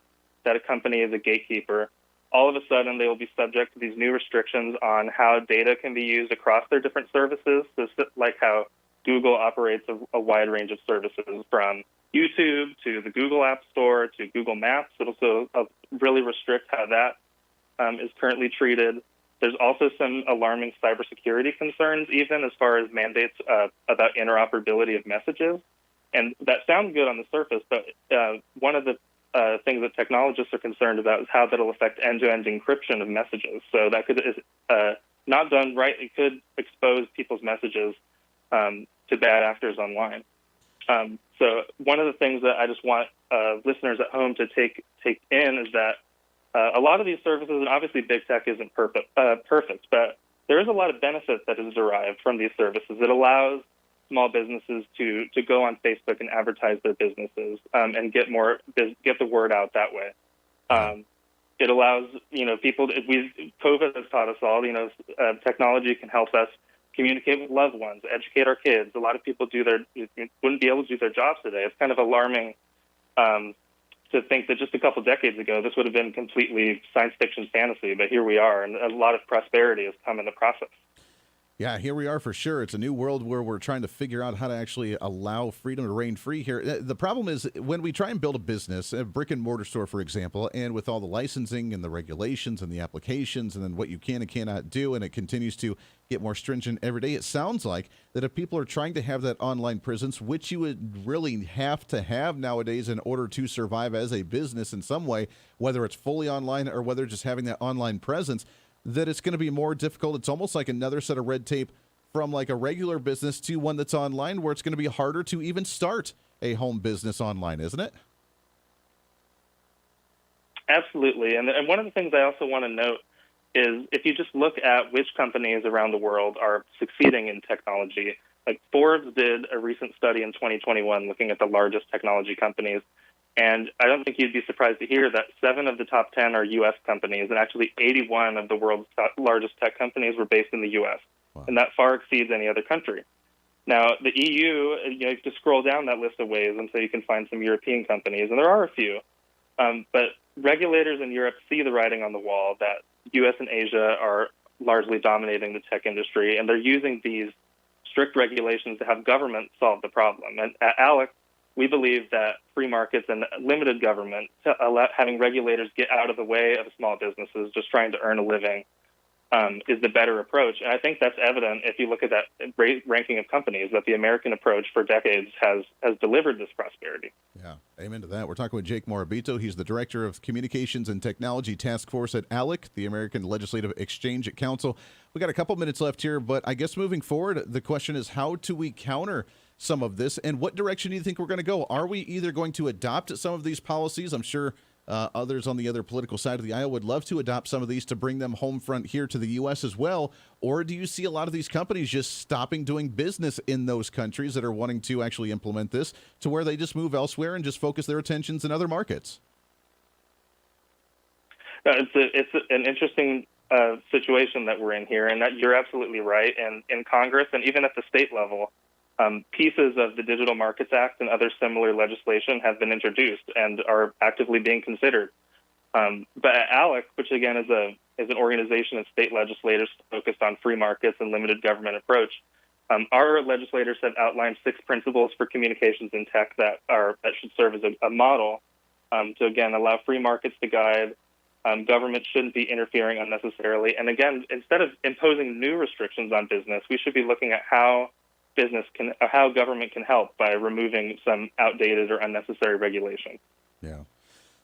that a company is a gatekeeper, all of a sudden they will be subject to these new restrictions on how data can be used across their different services, so like how Google operates a wide range of services, from YouTube to the Google App Store to Google Maps. It'll also really restrict how that is currently treated. There's also some alarming cybersecurity concerns, even as far as mandates about interoperability of messages. And that sounds good on the surface, but one of the things that technologists are concerned about is how that'll affect end-to-end encryption of messages. So that could, not done right, it could expose people's messages to bad actors online. So one of the things that I just want listeners at home to take in is that a lot of these services, and obviously big tech isn't perfect, but there is a lot of benefit that is derived from these services. It allows small businesses to go on Facebook and advertise their businesses and get the word out that way. It allows, people, COVID has taught us all, technology can help us communicate with loved ones, educate our kids. A lot of people wouldn't be able to do their jobs today. It's kind of alarming to think that just a couple decades ago, this would have been completely science fiction fantasy, but here we are, and a lot of prosperity has come in the process. Yeah, here we are for sure. It's a new world where we're trying to figure out how to actually allow freedom to reign free here. The problem is when we try and build a business, a brick and mortar store, for example, and with all the licensing and the regulations and the applications and then what you can and cannot do, and it continues to get more stringent every day, it sounds like that if people are trying to have that online presence, which you would really have to have nowadays in order to survive as a business in some way, whether it's fully online or whether just having that online presence, that it's going to be more difficult. It's almost like another set of red tape from like a regular business to one that's online, where it's going to be harder to even start a home business online, isn't it? Absolutely. And one of the things I also want to note is if you just look at which companies around the world are succeeding in technology, like Forbes did a recent study in 2021 looking at the largest technology companies. And I don't think you'd be surprised to hear that 7 of the top 10 are U.S. companies, and actually 81 of the world's largest tech companies were based in the U.S. Wow. And that far exceeds any other country. Now, the EU, you have to scroll down that list of ways until you can find some European companies, and there are a few. But regulators in Europe see the writing on the wall that U.S. and Asia are largely dominating the tech industry, and they're using these strict regulations to have government solve the problem. And at ALEC, we believe that free markets and limited government, having regulators get out of the way of small businesses just trying to earn a living, is the better approach. And I think that's evident if you look at that ranking of companies, that the American approach for decades has delivered this prosperity. Yeah, amen to that. We're talking with Jake Morabito. He's the Director of Communications and Technology Task Force at ALEC, the American Legislative Exchange Council. We got a couple minutes left here, but I guess moving forward, the question is, how do we counter some of this, and what direction do you think we're going to go? Are we either going to adopt some of these policies? I'm sure others on the other political side of the aisle would love to adopt some of these to bring them home front here to the U.S. as well. Or do you see a lot of these companies just stopping doing business in those countries that are wanting to actually implement this, to where they just move elsewhere and just focus their attentions in other markets? It's an interesting situation that we're in here, and that you're absolutely right. And in Congress and even at the state level, pieces of the Digital Markets Act and other similar legislation have been introduced and are actively being considered. But at ALEC, which again is an organization of state legislators focused on free markets and limited government approach, our legislators have outlined 6 principles for communications in tech that should serve as a model to again allow free markets to guide. Government shouldn't be interfering unnecessarily. And again, instead of imposing new restrictions on business, we should be looking at how government can help by removing some outdated or unnecessary regulation. Yeah.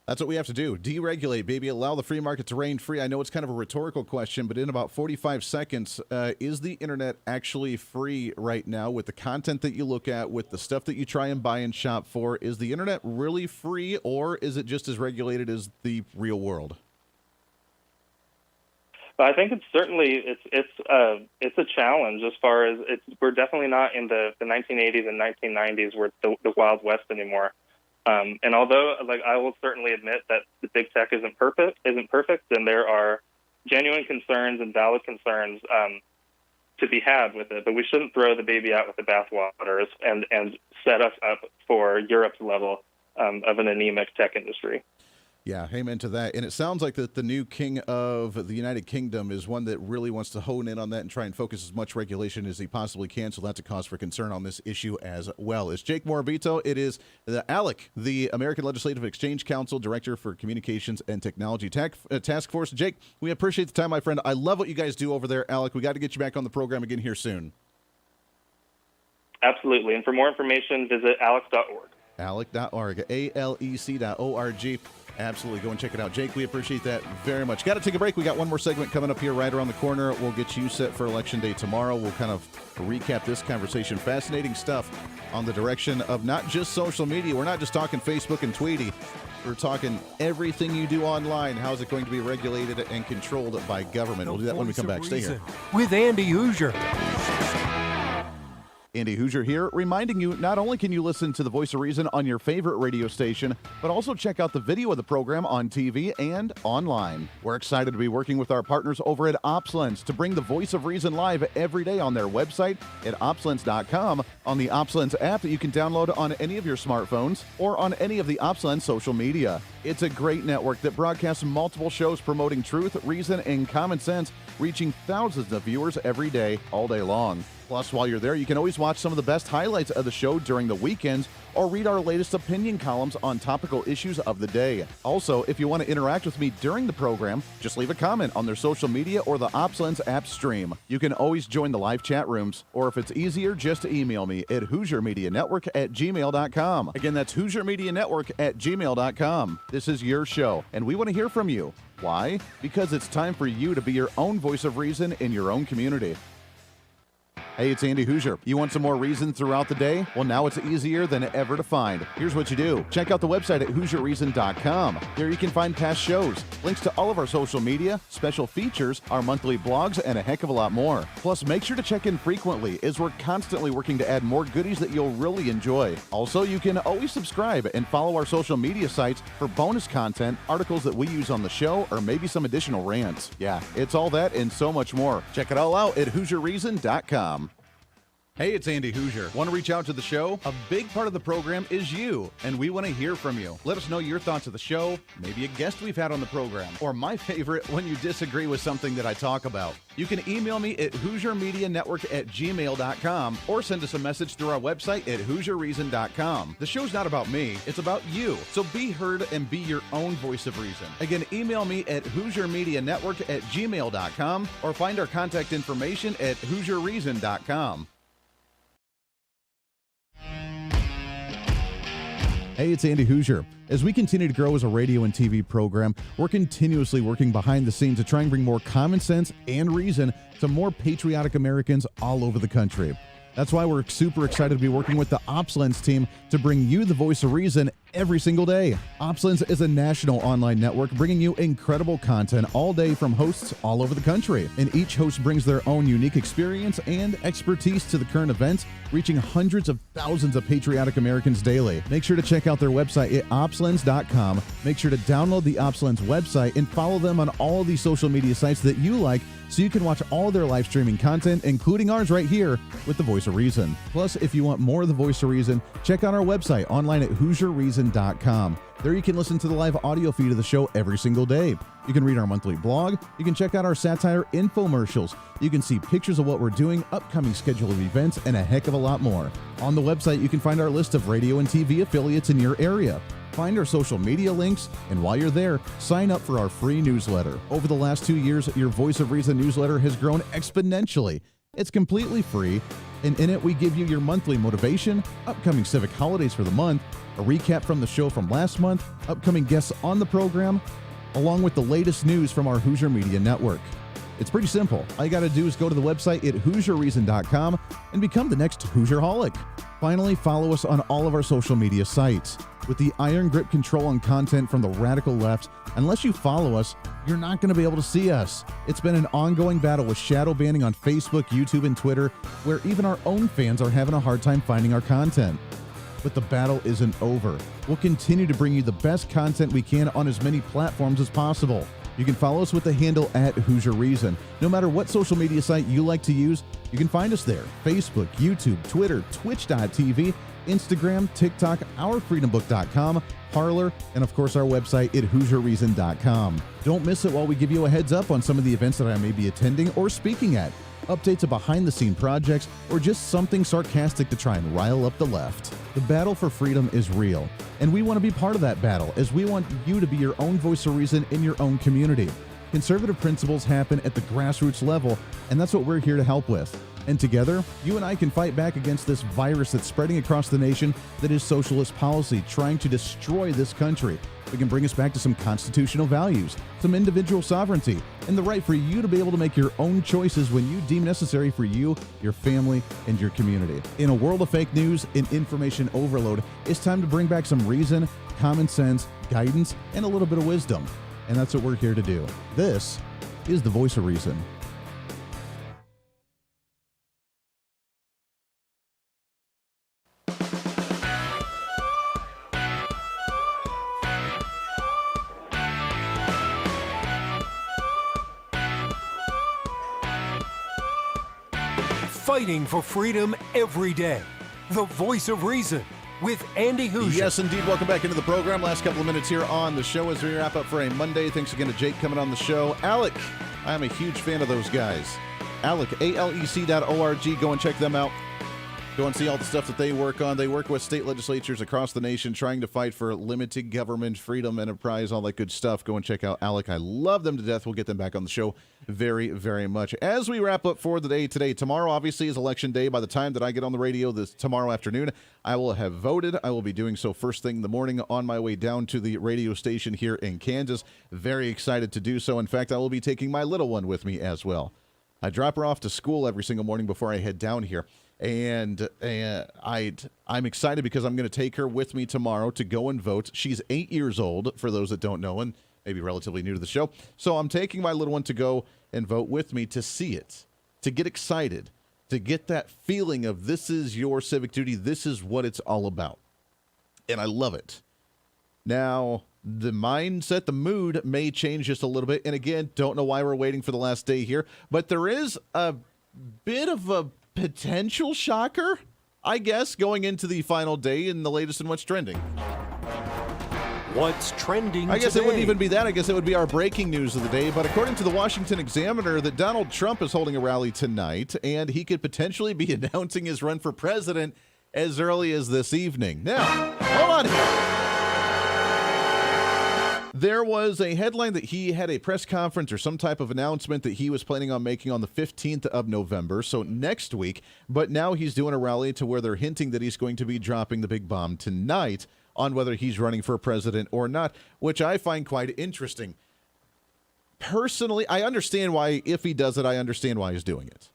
That's what we have to do. Deregulate, baby. Allow the free market to reign free. I know it's kind of a rhetorical question, but in about 45 seconds, is the internet actually free right now with the content that you look at, with the stuff that you try and buy and shop for? Is the internet really free, or is it just as regulated as the real world? I think it's certainly it's a challenge as far as we're definitely not in the 1980s and 1990s where it's the Wild West anymore. And although I will certainly admit that the big tech isn't perfect, and there are genuine concerns and valid concerns to be had with it, but we shouldn't throw the baby out with the bathwater and set us up for Europe's level of an anemic tech industry. Yeah, amen to that. And it sounds like that the new king of the United Kingdom is one that really wants to hone in on that and try and focus as much regulation as he possibly can. So that's a cause for concern on this issue as well. It's Jake Morabito. It is the ALEC, the American Legislative Exchange Council, Director for Communications and Technology Task Force. Jake, we appreciate the time, my friend. I love what you guys do over there, ALEC. We got to get you back on the program again here soon. Absolutely. And for more information, visit alec.org. alec.org, ALEC.org. Absolutely. Go and check it out. Jake, we appreciate that very much. Got to take a break. We got one more segment coming up here right around the corner. We'll get you set for Election Day tomorrow. We'll kind of recap this conversation. Fascinating stuff on the direction of not just social media. We're not just talking Facebook and Tweety. We're talking everything you do online. How is it going to be regulated and controlled by government? We'll do that when we come back. Stay here. With Andy Hooser. Andy Hooser here, reminding you not only can you listen to the Voice of Reason on your favorite radio station, but also check out the video of the program on TV and online. We're excited to be working with our partners over at OpsLens to bring the Voice of Reason live every day on their website at opslens.com, on the OpsLens app that you can download on any of your smartphones, or on any of the OpsLens social media. It's a great network that broadcasts multiple shows promoting truth, reason, and common sense, reaching thousands of viewers every day, all day long. Plus, while you're there, you can always watch some of the best highlights of the show during the weekends or read our latest opinion columns on topical issues of the day. Also, if you want to interact with me during the program, just leave a comment on their social media or the OpsLens app stream. You can always join the live chat rooms, or if it's easier, just email me at HooserMediaNetwork@gmail.com. Again, that's HooserMediaNetwork@gmail.com. This is your show, and we want to hear from you. Why? Because it's time for you to be your own voice of reason in your own community. Hey, it's Andy Hooser. You want some more reason throughout the day? Well, now it's easier than ever to find. Here's what you do. Check out the website at HooserReason.com. There you can find past shows, links to all of our social media, special features, our monthly blogs, and a heck of a lot more. Plus, make sure to check in frequently, as we're constantly working to add more goodies that you'll really enjoy. Also, you can always subscribe and follow our social media sites for bonus content, articles that we use on the show, or maybe some additional rants. Yeah, it's all that and so much more. Check it all out at HooserReason.com. Hey, it's Andy Hooser. Want to reach out to the show? A big part of the program is you, and we want to hear from you. Let us know your thoughts of the show, maybe a guest we've had on the program, or my favorite, when you disagree with something that I talk about. You can email me at HooserMediaNetwork@gmail.com or send us a message through our website at HooserReason.com. The show's not about me, it's about you. So be heard and be your own voice of reason. Again, email me at HooserMediaNetwork@gmail.com or find our contact information at HooserReason.com. Hey, it's Andy Hooser. As we continue to grow as a radio and TV program, we're continuously working behind the scenes to try and bring more common sense and reason to more patriotic Americans all over the country. That's why we're super excited to be working with the OpsLens team to bring you the voice of reason every single day. OpsLens is a national online network bringing you incredible content all day from hosts all over the country. And each host brings their own unique experience and expertise to the current events, reaching hundreds of thousands of patriotic Americans daily. Make sure to check out their website at opslens.com. Make sure to download the OpsLens website and follow them on all of these social media sites that you like, so you can watch all their live streaming content, including ours right here with the Voice of Reason. Plus, if you want more of the Voice of Reason, check out our website online at HooserReason.com. There you can listen to the live audio feed of the show every single day. You can read our monthly blog. You can check out our satire infomercials. You can see pictures of what we're doing, upcoming schedule of events, and a heck of a lot more. On the website, you can find our list of radio and TV affiliates in your area. Find our social media links, and while you're there, sign up for our free newsletter. Over the last 2 years, your Voice of Reason newsletter has grown exponentially. It's completely free, and in it we give you your monthly motivation, upcoming civic holidays for the month, a recap from the show from last month, upcoming guests on the program, along with the latest news from our Hooser Media Network. It's pretty simple. All you got to do is go to the website at HooserReason.com and become the next Hooserholic. Finally, follow us on all of our social media sites. With the iron grip control on content from the radical left, unless you follow us, you're not going to be able to see us. It's been an ongoing battle with shadow banning on Facebook, YouTube, and Twitter, where even our own fans are having a hard time finding our content. But the battle isn't over. We'll continue to bring you the best content we can on as many platforms as possible. You can follow us with the handle at Hooser Reason. No matter what social media site you like to use, you can find us there. Facebook, YouTube, Twitter, Twitch.tv, Instagram, TikTok, OurFreedomBook.com, Parler, and of course our website at HooserReason.com. Don't miss it while we give you a heads up on some of the events that I may be attending or speaking at, updates of behind-the-scene projects, or just something sarcastic to try and rile up the left. The battle for freedom is real, and we want to be part of that battle, as we want you to be your own voice of reason in your own community. Conservative principles happen at the grassroots level, and that's what we're here to help with. And together, you and I can fight back against this virus that's spreading across the nation that is socialist policy, trying to destroy this country. We can bring us back to some constitutional values, some individual sovereignty, and the right for you to be able to make your own choices when you deem necessary for you, your family, and your community. In a world of fake news and information overload, it's time to bring back some reason, common sense, guidance, and a little bit of wisdom. And that's what we're here to do. This is the Voice of Reason. fighting for freedom every day. The Voice of Reason with Andy Hooser. Yes, indeed. Welcome back into the program. Last couple of minutes here on the show as we wrap up for a Monday. Thanks again to Jake coming on the show. Alec, I'm a huge fan of those guys. Alec, ALEC.org. Go and check them out. Go and see all the stuff that they work on. They work with state legislatures across the nation trying to fight for limited government, freedom, enterprise, all that good stuff. Go and check out Alec. I love them to death. We'll get them back on the show very, very much. As we wrap up for the day today, tomorrow obviously is election day. By the time that I get on the radio tomorrow afternoon, I will have voted. I will be doing so first thing in the morning on my way down to the radio station here in Kansas. Very excited to do so. In fact, I will be taking my little one with me as well. I drop her off to school every single morning before I head down here. And I'm excited because I'm going to take her with me tomorrow to go and vote. She's 8 years old, for those that don't know, and maybe relatively new to the show. So I'm taking my little one to go and vote with me to see it, to get excited, to get that feeling of this is your civic duty, this is what it's all about. And I love it. Now, the mindset, the mood may change just a little bit. And again, don't know why we're waiting for the last day here, but there is a bit of a potential shocker, I guess, going into the final day and the latest in what's trending. What's trending I guess today? It wouldn't even be that. I guess it would be our breaking news of the day. But according to the Washington Examiner, that Donald Trump is holding a rally tonight, and he could potentially be announcing his run for president as early as this evening. Now, hold on here. There was a headline that he had a press conference or some type of announcement that he was planning on making on the 15th of November, so next week. But now he's doing a rally to where they're hinting that he's going to be dropping the big bomb tonight on whether he's running for president or not, which I find quite interesting. Personally, I understand why, if he does it, I understand why he's doing it.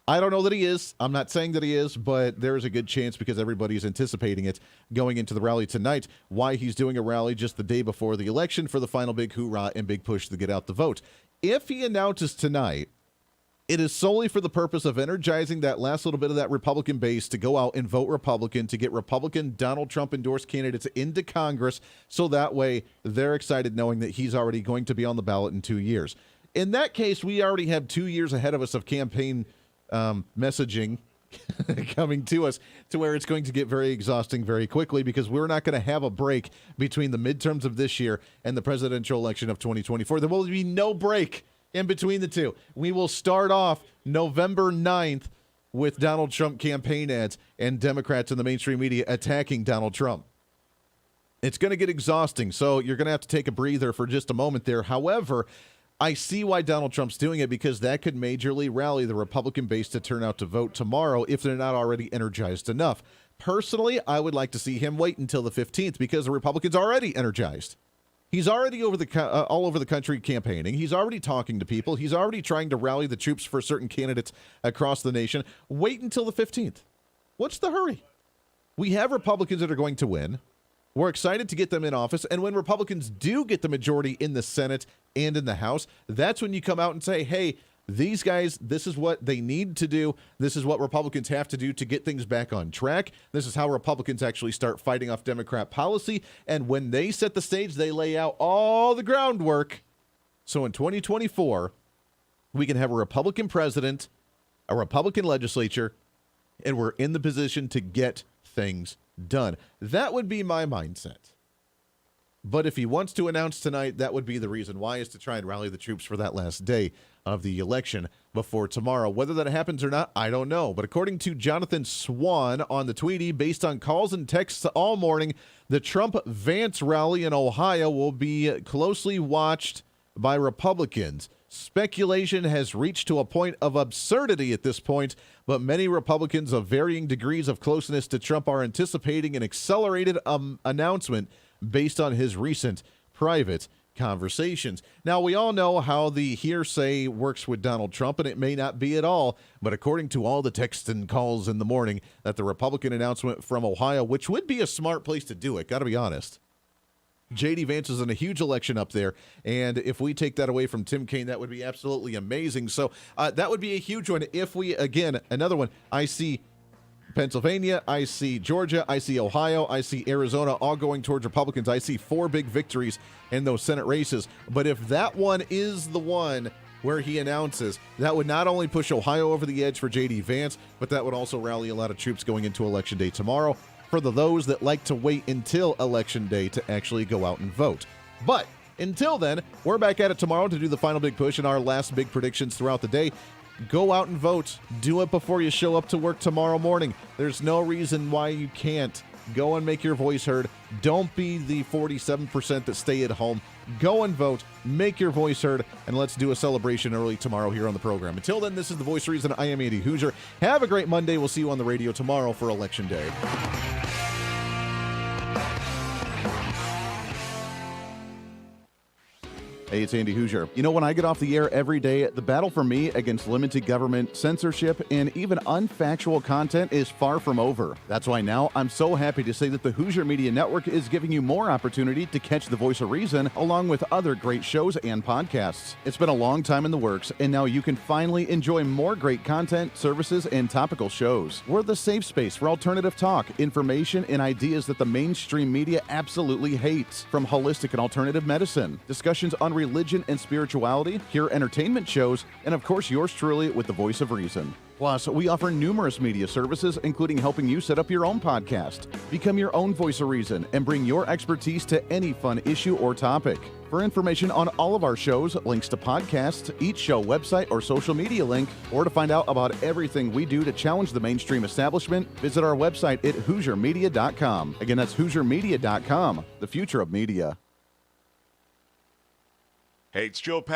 I don't know that he is. I'm not saying that he is, but there's a good chance because everybody's anticipating it going into the rally tonight, why he's doing a rally just the day before the election for the final big hoorah and big push to get out the vote. If he announces tonight, it is solely for the purpose of energizing that last little bit of that Republican base to go out and vote Republican, to get Republican Donald Trump endorsed candidates into Congress, so that way they're excited knowing that he's already going to be on the ballot in 2 years. In that case, we already have 2 years ahead of us of campaign messaging coming to us, to where it's going to get very exhausting very quickly, because we're not going to have a break between the midterms of this year and the presidential election of 2024. There will be no break in between the two. We will start off November 9th with Donald Trump campaign ads and Democrats in the mainstream media attacking Donald Trump. It's going to get exhausting, so you're going to have to take a breather for just a moment there. However, I see why Donald Trump's doing it, because that could majorly rally the Republican base to turn out to vote tomorrow if they're not already energized enough. Personally, I would like to see him wait until the 15th, because the Republicans are already energized. He's already all over the country campaigning. He's already talking to people. He's already trying to rally the troops for certain candidates across the nation. Wait until the 15th. What's the hurry? We have Republicans that are going to win. We're excited to get them in office. And when Republicans do get the majority in the Senate and in the House, that's when you come out and say, hey, these guys, this is what they need to do. This is what Republicans have to do to get things back on track. This is how Republicans actually start fighting off Democrat policy. And when they set the stage, they lay out all the groundwork. So in 2024, we can have a Republican president, a Republican legislature, and we're in the position to get things done. That would be my mindset. But if he wants to announce tonight, that would be the reason why, is to try and rally the troops for that last day of the election before tomorrow. Whether that happens or not, I don't know. But according to Jonathan Swan on the Tweety, based on calls and texts all morning, the Trump-Vance rally in Ohio will be closely watched by Republicans. Speculation has reached to a point of absurdity at this point, but many Republicans of varying degrees of closeness to Trump are anticipating an accelerated announcement based on his recent private conversations. Now, we all know how the hearsay works with Donald Trump, and it may not be at all, but according to all the texts and calls in the morning, that the Republican announcement from Ohio, which would be a smart place to do it, got to be honest. J.D. Vance is in a huge election up there, and if we take that away from Tim Kaine, that would be absolutely amazing. So that would be a huge one. If we, again, another one, I see Pennsylvania, I see Georgia, I see Ohio, I see Arizona, all going towards Republicans. I see 4 big victories in those Senate races. But if that one is the one where he announces that would not only push Ohio over the edge for J.D. Vance, but that would also rally a lot of troops going into Election Day tomorrow for those that like to wait until Election Day to actually go out and vote. But until then, we're back at it tomorrow to do the final big push and our last big predictions throughout the day. Go out and vote. Do it before you show up to work tomorrow morning. There's no reason why you can't. Go and make your voice heard. Don't be the 47% that stay at home. Go and vote. Make your voice heard. And let's do a celebration early tomorrow here on the program. Until then, this is The Voice of Reason. I am Andy Hooser. Have a great Monday. We'll see you on the radio tomorrow for Election Day. Hey, it's Andy Hooser. You know, when I get off the air every day, the battle for me against limited government, censorship, and even unfactual content is far from over. That's why now I'm so happy to say that the Hooser Media Network is giving you more opportunity to catch the Voice of Reason along with other great shows and podcasts. It's been a long time in the works, and now you can finally enjoy more great content, services, and topical shows. We're the safe space for alternative talk, information, and ideas that the mainstream media absolutely hates. From holistic and alternative medicine, discussions on religion and spirituality, pure entertainment shows, and of course yours truly with the Voice of Reason. Plus, we offer numerous media services, including helping you set up your own podcast, become your own Voice of Reason, and bring your expertise to any fun issue or topic. For information on all of our shows, links to podcasts, each show website or social media link, or to find out about everything we do to challenge the mainstream establishment, visit our website at HooserMedia.com. Again, that's HooserMedia.com, the future of media. Hey, it's Joe